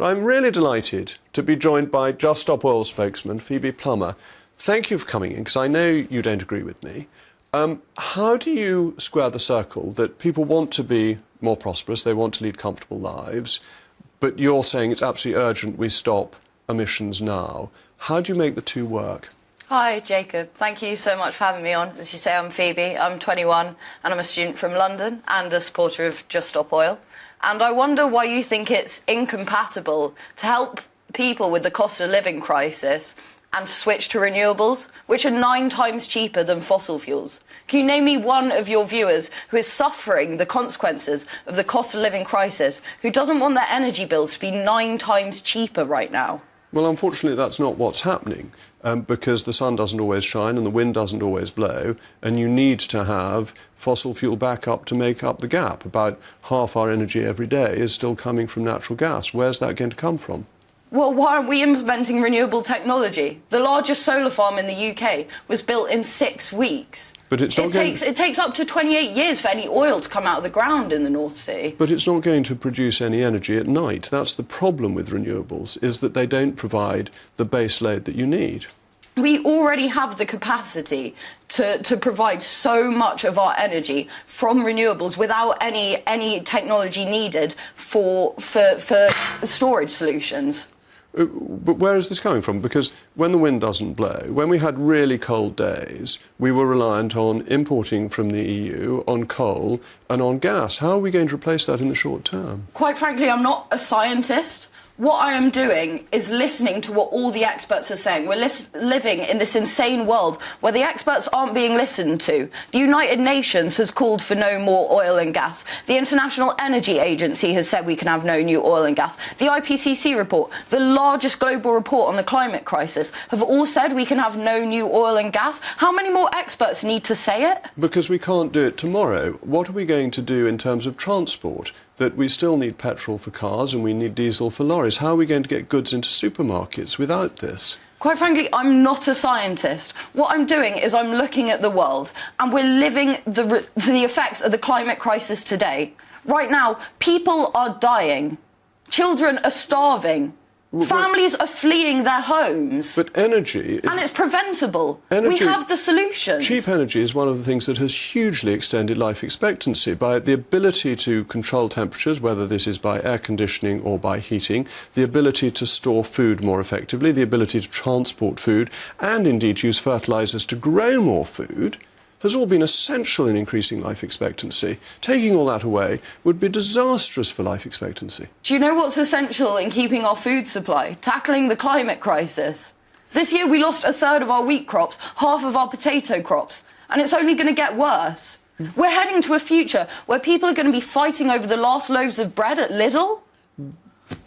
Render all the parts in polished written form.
But I'm really delighted to be joined by Just Stop Oil spokesman Phoebe Plummer. Thank you for coming in, because I know you don't agree with me. How do you square the circle that people want to be more prosperous, they want to lead comfortable lives, but you're saying it's absolutely urgent we stop emissions now? How do you make the two work? Hi, Jacob. Thank you so much for having me on. As you say, I'm Phoebe. I'm 21 and I'm a student from London and a supporter of Just Stop Oil. And I wonder why you think it's incompatible to help people with the cost of living crisis and to switch to renewables, which are 9 times cheaper than fossil fuels. Can you name me one of your viewers who is suffering the consequences of the cost of living crisis, who doesn't want their energy bills to be 9 times cheaper right now? Well, unfortunately, that's not what's happening, because the sun doesn't always shine and the wind doesn't always blow, and you need to have fossil fuel backup to make up the gap. About half our energy every day is still coming from natural gas. Where's that going to come from? Well, why aren't we implementing renewable technology? The largest solar farm in the UK was built in 6 weeks. But it's not it takes up to 28 years for any oil to come out of the ground in the North Sea. But it's not going to produce any energy at night. That's the problem with renewables, is that they don't provide the base load that you need. We already have the capacity to provide so much of our energy from renewables without any technology needed for storage solutions. But where is this coming from? Because when the wind doesn't blow, when we had really cold days, we were reliant on importing from the EU, on coal and on gas. How are we going to replace that in the short term? Quite frankly, I'm not a scientist. What I am doing is listening to what all the experts are saying. We're living in this insane world where the experts aren't being listened to. The United Nations has called for no more oil and gas. The International Energy Agency has said we can have no new oil and gas. The IPCC report, the largest global report on the climate crisis, have all said we can have no new oil and gas. How many more experts need to say it? Because we can't do it tomorrow. What are we going to do in terms of transport? That we still need petrol for cars and we need diesel for lorries. How are we going to get goods into supermarkets without this? Quite frankly, I'm not a scientist. What I'm doing is I'm looking at the world, and we're living the effects of the climate crisis today. Right now, people are dying. Children are starving. Families are fleeing their homes. But energy... And it's preventable. We have the solutions. Cheap energy is one of the things that has hugely extended life expectancy by the ability to control temperatures, whether this is by air conditioning or by heating, the ability to store food more effectively, the ability to transport food, and indeed use fertilisers to grow more food, has all been essential in increasing life expectancy. Taking all that away would be disastrous for life expectancy. Do you know what's essential in keeping our food supply? Tackling the climate crisis. This year we lost 1/3 of our wheat crops, half of our potato crops, and it's only going to get worse. We're heading to a future where people are going to be fighting over the last loaves of bread at Lidl.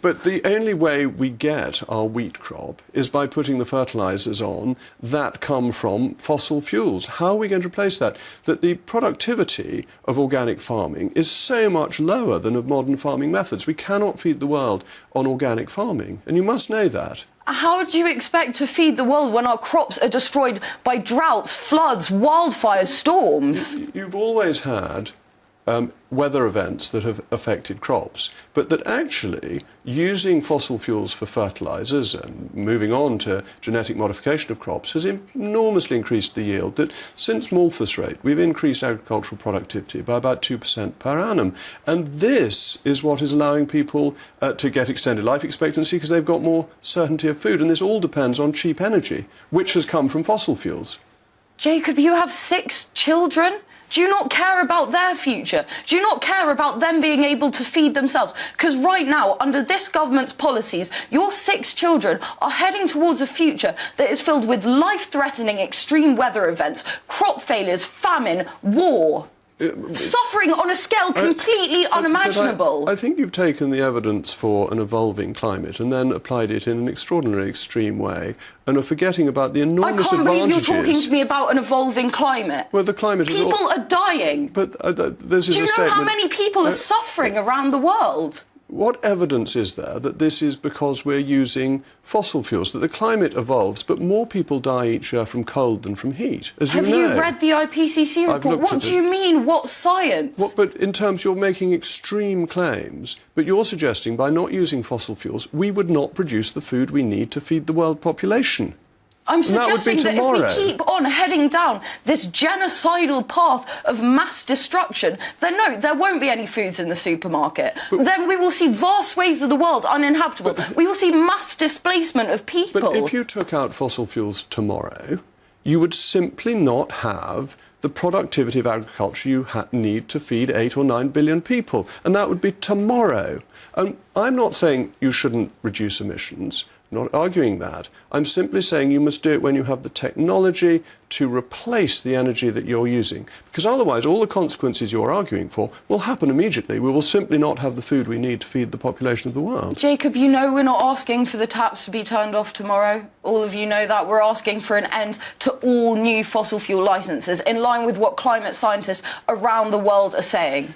But the only way we get our wheat crop is by putting the fertilisers on that come from fossil fuels. How are we going to replace that? That the productivity of organic farming is so much lower than of modern farming methods. We cannot feed the world on organic farming, and you must know that. How do you expect to feed the world when our crops are destroyed by droughts, floods, wildfires, storms? You've always had weather events that have affected crops, but that actually using fossil fuels for fertilisers and moving on to genetic modification of crops has enormously increased the yield. That since Malthus rate, we've increased agricultural productivity by about 2% per annum. And this is what is allowing people to get extended life expectancy, because they've got more certainty of food. And this all depends on cheap energy, which has come from fossil fuels. Jacob, you have 6 children? Do you not care about their future? Do you not care about them being able to feed themselves? Because right now, under this government's policies, your 6 children are heading towards a future that is filled with life-threatening extreme weather events, crop failures, famine, war. Suffering on a scale completely unimaginable. I think you've taken the evidence for an evolving climate and then applied it in an extraordinarily extreme way and are forgetting about the enormous advantages. I can't believe you're talking to me about an evolving climate. Well, the climate is... People are dying. But this is a statement... Do you know how many people are suffering around the world? what evidence is there that this is because we're using fossil fuels, that the climate evolves, but more people die each year from cold than from heat, as you know? Have you read the IPCC report? What do you mean? What science? But in terms, you're making extreme claims, but you're suggesting by not using fossil fuels, we would not produce the food we need to feed the world population. I'm suggesting that if we keep on heading down this genocidal path of mass destruction, then no, there won't be any foods in the supermarket. Then we will see vast swathes of the world uninhabitable. We will see mass displacement of people. But if you took out fossil fuels tomorrow, you would simply not have the productivity of agriculture you need to feed 8 or 9 billion people. And that would be tomorrow. And I'm not saying you shouldn't reduce emissions. I'm not arguing that. I'm simply saying you must do it when you have the technology to replace the energy that you're using. Because otherwise, all the consequences you're arguing for will happen immediately. We will simply not have the food we need to feed the population of the world. Jacob, you know we're not asking for the taps to be turned off tomorrow. All of you know that. We're asking for an end to all new fossil fuel licenses, in line with what climate scientists around the world are saying.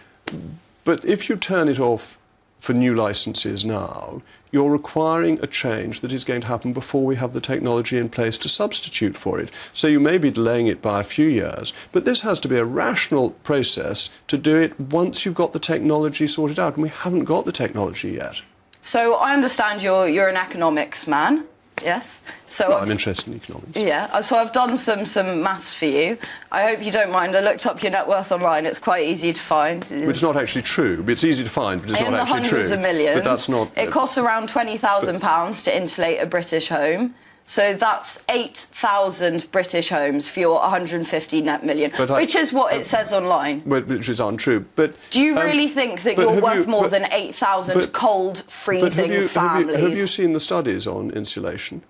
But if you turn it off for new licenses now, you're requiring a change that is going to happen before we have the technology in place to substitute for it. So you may be delaying it by a few years, but this has to be a rational process to do it once you've got the technology sorted out, and we haven't got the technology yet. So I understand you're an economics man. Yes. So well, I'm interested in economics. Yeah. So I've done some maths for you. I hope you don't mind. I looked up your net worth online. It's quite easy to find. It's not actually true. It's easy to find, but it's not actually true. In the hundreds of millions. But that's not. It costs around £20,000 to insulate a British home. So that's 8,000 British homes for your 150 net million, which is what it says online. Which is untrue. But do you really think that you're worth more than 8,000 cold, freezing families? Have you seen the studies on insulation?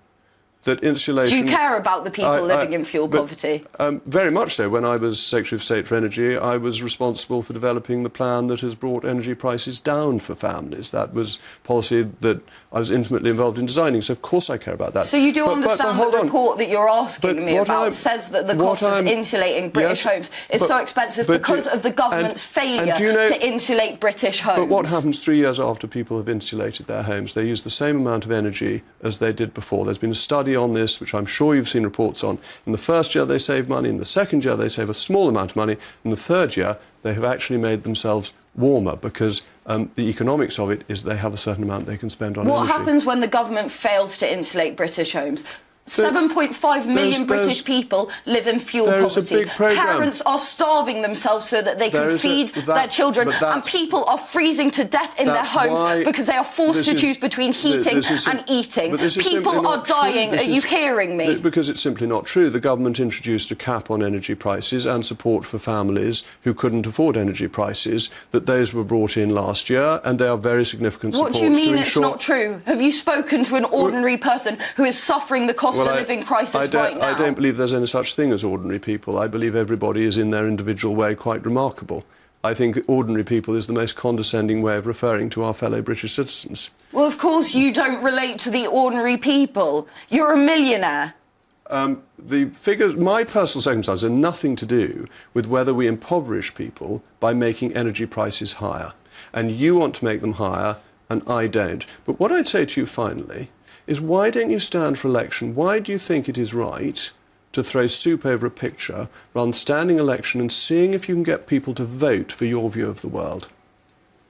That insulation. Do you care about the people living in fuel poverty? Very much so. When I was Secretary of State for Energy, I was responsible for developing the plan that has brought energy prices down for families. That was policy that I was intimately involved in designing, so of course I care about that. So you do understand the report that you're asking me about says that the cost of insulating British homes is so expensive because of the government's failure to insulate British homes. But what happens 3 years after people have insulated their homes? They use the same amount of energy as they did before. There's been a study on this, which I'm sure you've seen reports on. In the first year they save money, in the second year they save a small amount of money, in the third year they have actually made themselves warmer because the economics of it is they have a certain amount they can spend on energy. What happens when the government fails to insulate British homes? 7.5 million British people live in fuel poverty. Parents are starving themselves so that they can feed their children, and people are freezing to death in their homes because they are forced to choose between heating and eating. People are dying. Are you hearing me? Because it's simply not true. The government introduced a cap on energy prices and support for families who couldn't afford energy prices, that those were brought in last year, and they are very significant supports to ensure... What do you mean it's not true? Have you spoken to an ordinary person who is suffering the cost of living crisis right now? I don't believe there's any such thing as ordinary people. I believe everybody is in their individual way quite remarkable. I think ordinary people is the most condescending way of referring to our fellow British citizens. Well, of course you don't relate to the ordinary people. You're a millionaire. The figures, my personal circumstances, are nothing to do with whether we impoverish people by making energy prices higher. And you want to make them higher, and I don't. But what I'd say to you finally is, why don't you stand for election? Why do you think it is right to throw soup over a picture rather than standing election and seeing if you can get people to vote for your view of the world?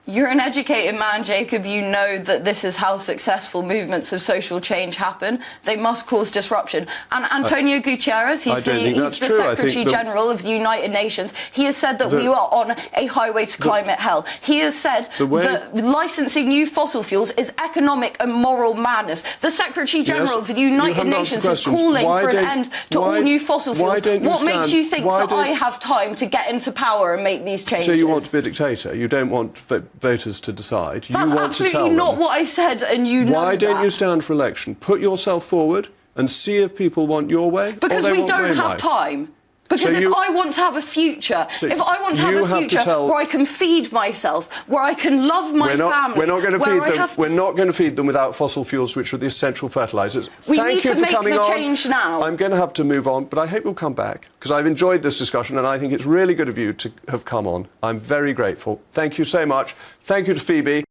You're an educated man, Jacob. You know that this is how successful movements of social change happen. They must cause disruption. And Antonio Guterres, he's the Secretary General of the United Nations, he has said that we are on a highway to climate hell. He has said that licensing new fossil fuels is economic and moral madness. The Secretary General of the United Nations is calling for an end to all new fossil fuels. What makes you think that I have time to get into power and make these changes? So you want to be a dictator? You don't want voters to decide. That's absolutely not what I said, and you know that. Why don't you stand for election? Put yourself forward and see if people want your way. Because we don't have time. Because if I want to have a future, if I want to have a future where I can feed myself, where I can love my family, we're not going to feed them. We're not going to feed them without fossil fuels, which are the essential fertilisers. We need to make the change now. I'm going to have to move on, but I hope you'll come back, because I've enjoyed this discussion and I think it's really good of you to have come on. I'm very grateful. Thank you so much. Thank you to Phoebe.